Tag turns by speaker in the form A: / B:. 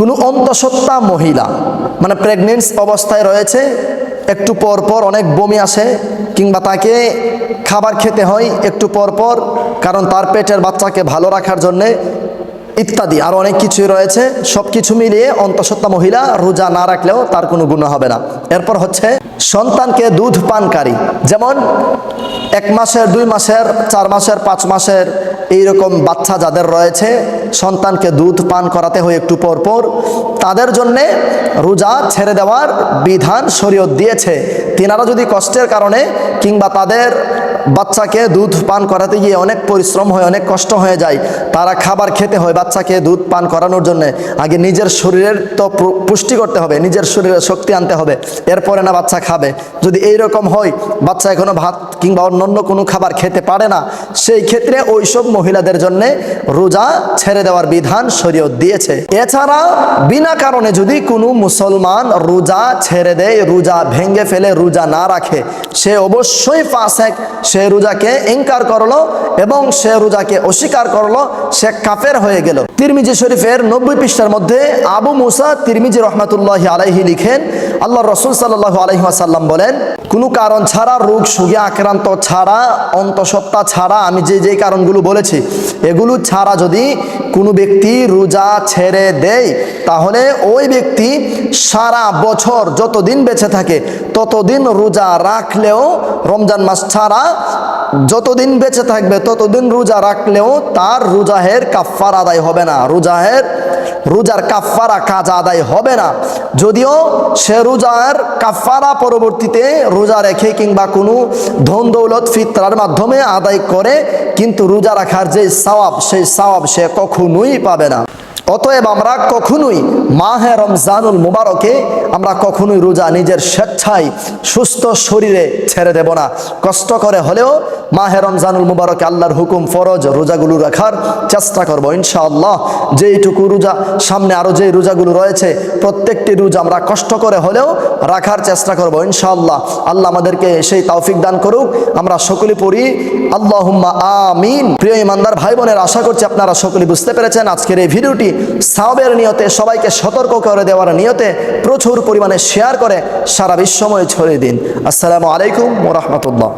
A: কোনো অন্তঃসত্ত্বা মহিলা মানে প্রেগনেন্সি অবস্থায় রয়েছে, একটু পর পর অনেক বমি আসে, কিংবা তাকে খাবার খেতে হয় একটু পর পর, কারণ তার পেটের বাচ্চাকে ভালো রাখার জন্যে, ইত্যাদি আরও অনেক কিছুই রয়েছে। সব কিছু মিলিয়ে অন্তঃসত্ত্বা মহিলা রোজা না রাখলেও তার কোনো গুনাহ হবে না। এরপর হচ্ছে সন্তানকে দুধ পানকারী, যেমন 1 মাসের, 2 মাসের, 4 মাসের, 5 মাসের এইরকম বাচ্চা যাদের রয়েছে, সন্তানকে দুধ পান করাতে হয় একটু পর পর, তাদের জন্যে রোজা ছেড়ে দেওয়ার বিধান শরীয়ত দিয়েছে। তিনারা যদি কষ্টের কারণে কিংবা তাদের বাচ্চাকে দুধ পান করাতে গিয়ে অনেক পরিশ্রম হয়, অনেক কষ্ট হয়ে যায়, তারা খাবার খেতে হয় বাচ্চাকে দুধ পান করানোর জন্য, আগে নিজের শরীরের তো পুষ্টি করতে হবে, নিজের শরীরে শক্তি আনতে হবে, এরপরে না বাচ্চা খাবে। যদি এইরকম হয় বাচ্চা এখনো ভাত কিংবা অন্যান্য কোনো খাবার খেতে পারে না, সেই ক্ষেত্রে ওইসব মহিলাদের জন্য রোজা ছেড়ে দেওয়ার বিধান শরীয়ত দিয়েছে। এছাড়া বিনা কারণে যদি কোনো মুসলমান রোজা ছেড়ে দেয়, রোজা ভেঙে ফেলে, রোজা না রাখে, সে অবশ্যই ফাসেক, সে রোজাকে ইনকার করলো এবং সে রোজাকে অস্বীকার করলো, সে কাফের হয়ে গেল। তিরমিজি শরীফের 90 পৃষ্ঠার মধ্যে আবু মুসা তিরমিজি রহমাতুল্লাহি আলাইহি লিখেন, আল্লাহ রসুল সাল্লাল্লাহু আলাইহি ওয়াসাল্লাম বলেন, কোনো কারণ ছাড়া, রোগ সুগে আক্রান্ত ছাড়া, অন্তঃসত্ত্বা ছাড়া, আমি যে কারণগুলো বলেছি এগুলো ছাড়া যদি কোনো ব্যক্তি রোজা ছেড়ে দেয়, তাহলে ওই ব্যক্তি সারা বছর যতদিন বেঁচে থাকে ততদিন রোজা রাখলেও, রমজান মাস ছাড়া যতদিন বেঁচে থাকবে ততদিন রোজা রাখলেও তার রোজাহের কাফারা আদায় হবে না, রোজার কাফারা কাজা আদায় হবে না। যদিও সে রোজার কাফারা পরবর্তীতে রোজা রেখে কিংবা কোনো ধন দৌলত ফিতরার মাধ্যমে আদায় করে, কিন্তু রোজা রাখার যে সওয়াব, সেই সওয়াব সে কখনোই পাবে না। অতএব আমরা কখনোই মাহে রমজানুল মুবারকে আমরা কখনোই রোজা নিজের স্বেচ্ছায় সুস্থ শরীরে ছেড়ে দেব না। কষ্ট করে হলেও মাহে রমজানুল মুবারকে আল্লাহর হুকুম ফরজ রোজাগুলো রাখার চেষ্টা করব ইনশাআল্লাহ। যেইটুকু রোজা সামনে আরও যে রোজাগুলো রয়েছে, প্রত্যেকটি রোজা আমরা কষ্ট করে হলেও রাখার চেষ্টা করব ইনশাআল্লাহ। আল্লাহ আমাদেরকে সেই তৌফিক দান করুক। আমরা সকলে পড়ি আল্লাহুম্মা আমিন। প্রিয় ইমানদার ভাই বোনের, আশা করছি আপনারা সকলে বুঝতে পেরেছেন। আজকের এই ভিডিওটি সাওয়াবের নিয়তে, সবাইকে সতর্ক করে দেওয়ার নিয়তে প্রচুর পরিমাণে শেয়ার করে সারা বিশ্বময় ছড়িয়ে দিন। আসসালামু আলাইকুম ওয়া রাহমাতুল্লাহ।